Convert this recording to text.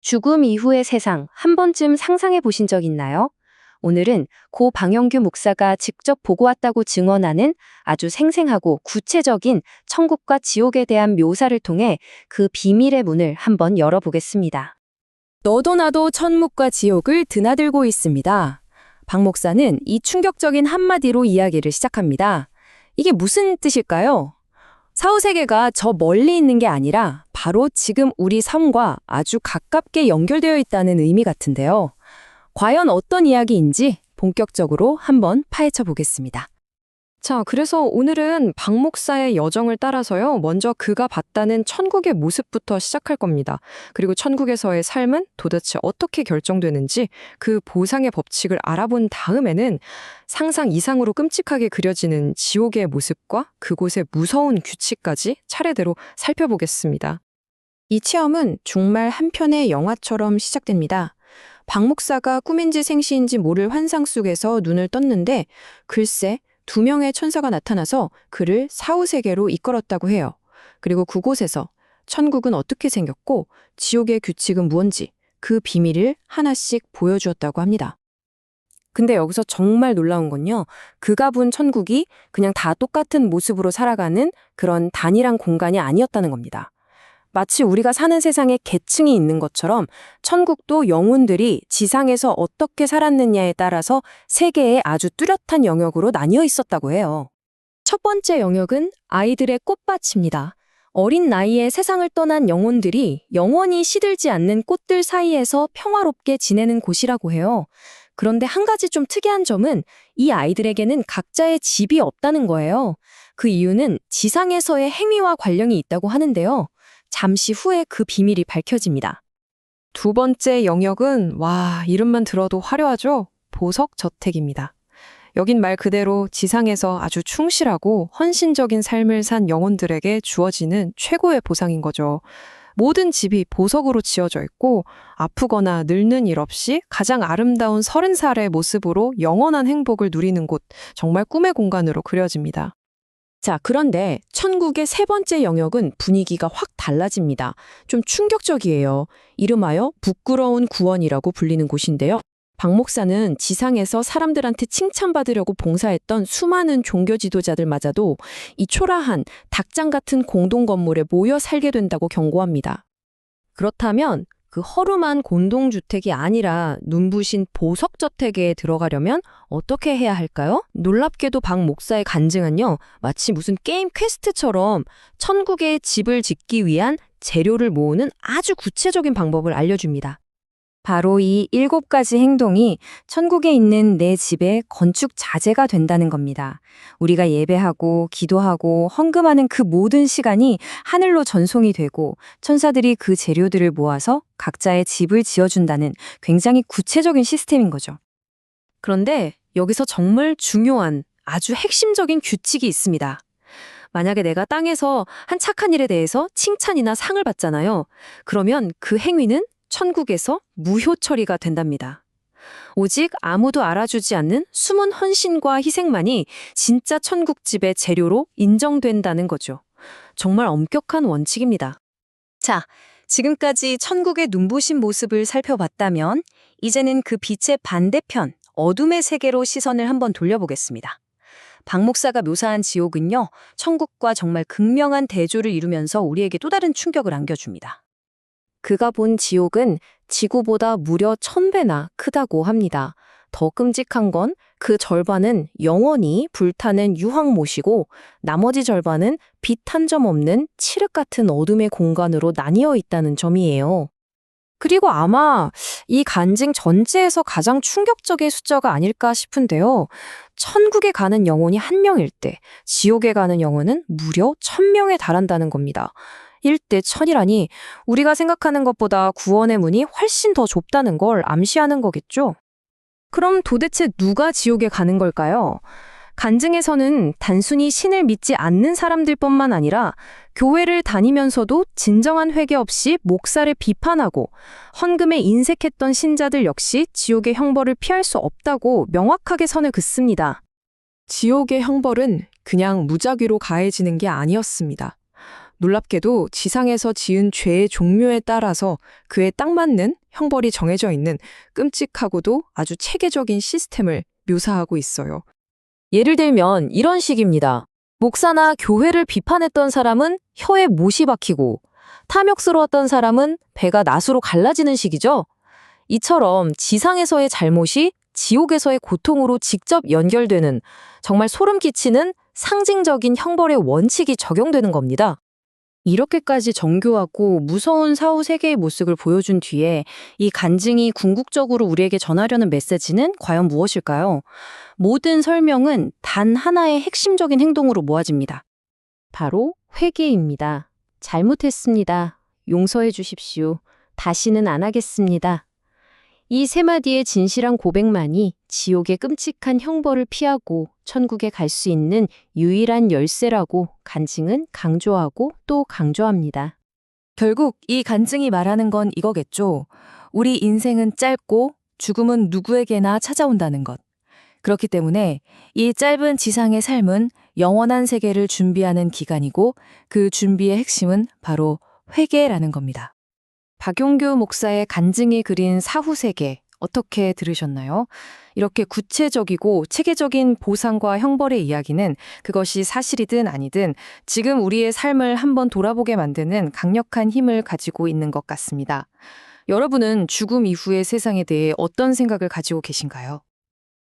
죽음 이후의 세상 한 번쯤 상상해 보신 적 있나요? 오늘은 고 방영규 목사가 직접 보고 왔다고 증언하는 아주 생생하고 구체적인 천국과 지옥에 대한 묘사를 통해 그 비밀의 문을 한번 열어보겠습니다. 너도 나도 천국과 지옥을 드나들고 있습니다. 박 목사는 이 충격적인 한마디로 이야기를 시작합니다. 이게 무슨 뜻일까요? 사후세계가 저 멀리 있는 게 아니라 바로 지금 우리 삶과 아주 가깝게 연결되어 있다는 의미 같은데요. 과연 어떤 이야기인지 본격적으로 한번 파헤쳐 보겠습니다. 자, 그래서 오늘은 박 목사의 여정을 따라서요. 먼저 그가 봤다는 천국의 모습부터 시작할 겁니다. 그리고 천국에서의 삶은 도대체 어떻게 결정되는지 그 보상의 법칙을 알아본 다음에는 상상 이상으로 끔찍하게 그려지는 지옥의 모습과 그곳의 무서운 규칙까지 차례대로 살펴보겠습니다. 이 체험은 정말 한 편의 영화처럼 시작됩니다. 박 목사가 꿈인지 생시인지 모를 환상 속에서 눈을 떴는데 글쎄 2명의 천사가 나타나서 그를 사후세계로 이끌었다고 해요. 그리고 그곳에서 천국은 어떻게 생겼고 지옥의 규칙은 무언지 그 비밀을 하나씩 보여주었다고 합니다. 근데 여기서 정말 놀라운 건요. 그가 본 천국이 그냥 다 똑같은 모습으로 살아가는 그런 단일한 공간이 아니었다는 겁니다. 마치 우리가 사는 세상에 계층이 있는 것처럼 천국도 영혼들이 지상에서 어떻게 살았느냐에 따라서 세계의 아주 뚜렷한 영역으로 나뉘어 있었다고 해요. 첫 번째 영역은 아이들의 꽃밭입니다. 어린 나이에 세상을 떠난 영혼들이 영원히 시들지 않는 꽃들 사이에서 평화롭게 지내는 곳이라고 해요. 그런데 한 가지 좀 특이한 점은 이 아이들에게는 각자의 집이 없다는 거예요. 그 이유는 지상에서의 행위와 관련이 있다고 하는데요. 잠시 후에 그 비밀이 밝혀집니다. 두 번째 영역은 이름만 들어도 화려하죠? 보석저택입니다. 여긴 말 그대로 지상에서 아주 충실하고 헌신적인 삶을 산 영혼들에게 주어지는 최고의 보상인 거죠. 모든 집이 보석으로 지어져 있고 아프거나 늙는 일 없이 가장 아름다운 30살의 모습으로 영원한 행복을 누리는 곳, 정말 꿈의 공간으로 그려집니다. 자, 그런데 천국의 세 번째 영역은 분위기가 확 달라집니다. 좀 충격적이에요. 이름하여 부끄러운 구원이라고 불리는 곳인데요. 박 목사는 지상에서 사람들한테 칭찬받으려고 봉사했던 수많은 종교 지도자들마저도 이 초라한 닭장 같은 공동 건물에 모여 살게 된다고 경고합니다. 그렇다면 그 허름한 공동주택이 아니라 눈부신 보석저택에 들어가려면 어떻게 해야 할까요? 놀랍게도 박 목사의 간증은요, 마치 무슨 게임 퀘스트처럼 천국의 집을 짓기 위한 재료를 모으는 아주 구체적인 방법을 알려줍니다. 바로 이 7가지 행동이 천국에 있는 내 집의 건축 자재가 된다는 겁니다. 우리가 예배하고 기도하고 헌금하는 그 모든 시간이 하늘로 전송이 되고 천사들이 그 재료들을 모아서 각자의 집을 지어준다는 굉장히 구체적인 시스템인 거죠. 그런데 여기서 정말 중요한 아주 핵심적인 규칙이 있습니다. 만약에 내가 땅에서 한 착한 일에 대해서 칭찬이나 상을 받잖아요. 그러면 그 행위는 천국에서 무효 처리가 된답니다. 오직 아무도 알아주지 않는 숨은 헌신과 희생만이 진짜 천국집의 재료로 인정된다는 거죠. 정말 엄격한 원칙입니다. 자, 지금까지 천국의 눈부신 모습을 살펴봤다면 이제는 그 빛의 반대편, 어둠의 세계로 시선을 한번 돌려보겠습니다. 박 목사가 묘사한 지옥은요, 천국과 정말 극명한 대조를 이루면서 우리에게 또 다른 충격을 안겨줍니다. 그가 본 지옥은 지구보다 무려 1000배나 크다고 합니다. 더 끔찍한 건 그 절반은 영원히 불타는 유황못이고 나머지 절반은 빛 한 점 없는 칠흑 같은 어둠의 공간으로 나뉘어 있다는 점이에요. 그리고 아마 이 간증 전체에서 가장 충격적인 숫자가 아닐까 싶은데요. 천국에 가는 영혼이 1명일 때 지옥에 가는 영혼은 무려 1000명에 달한다는 겁니다. 1대 1000이라니 우리가 생각하는 것보다 구원의 문이 훨씬 더 좁다는 걸 암시하는 거겠죠? 그럼 도대체 누가 지옥에 가는 걸까요? 간증에서는 단순히 신을 믿지 않는 사람들뿐만 아니라 교회를 다니면서도 진정한 회개 없이 목사를 비판하고 헌금에 인색했던 신자들 역시 지옥의 형벌을 피할 수 없다고 명확하게 선을 긋습니다. 지옥의 형벌은 그냥 무작위로 가해지는 게 아니었습니다. 놀랍게도 지상에서 지은 죄의 종묘에 따라서 그에 딱 맞는 형벌이 정해져 있는 끔찍하고도 아주 체계적인 시스템을 묘사하고 있어요. 예를 들면 이런 식입니다. 목사나 교회를 비판했던 사람은 혀에 못이 박히고 탐욕스러웠던 사람은 배가 낫으로 갈라지는 식이죠. 이처럼 지상에서의 잘못이 지옥에서의 고통으로 직접 연결되는 정말 소름 끼치는 상징적인 형벌의 원칙이 적용되는 겁니다. 이렇게까지 정교하고 무서운 사후 세계의 모습을 보여준 뒤에 이 간증이 궁극적으로 우리에게 전하려는 메시지는 과연 무엇일까요? 모든 설명은 단 하나의 핵심적인 행동으로 모아집니다. 바로 회개입니다. 잘못했습니다. 용서해 주십시오. 다시는 안 하겠습니다. 이 세 마디의 진실한 고백만이 지옥의 끔찍한 형벌을 피하고 천국에 갈 수 있는 유일한 열쇠라고 간증은 강조하고 또 강조합니다. 결국 이 간증이 말하는 건 이거겠죠. 우리 인생은 짧고 죽음은 누구에게나 찾아온다는 것. 그렇기 때문에 이 짧은 지상의 삶은 영원한 세계를 준비하는 기간이고 그 준비의 핵심은 바로 회개라는 겁니다. 박용규 목사의 간증이 그린 사후 세계 어떻게 들으셨나요? 이렇게 구체적이고 체계적인 보상과 형벌의 이야기는 그것이 사실이든 아니든 지금 우리의 삶을 한번 돌아보게 만드는 강력한 힘을 가지고 있는 것 같습니다. 여러분은 죽음 이후의 세상에 대해 어떤 생각을 가지고 계신가요?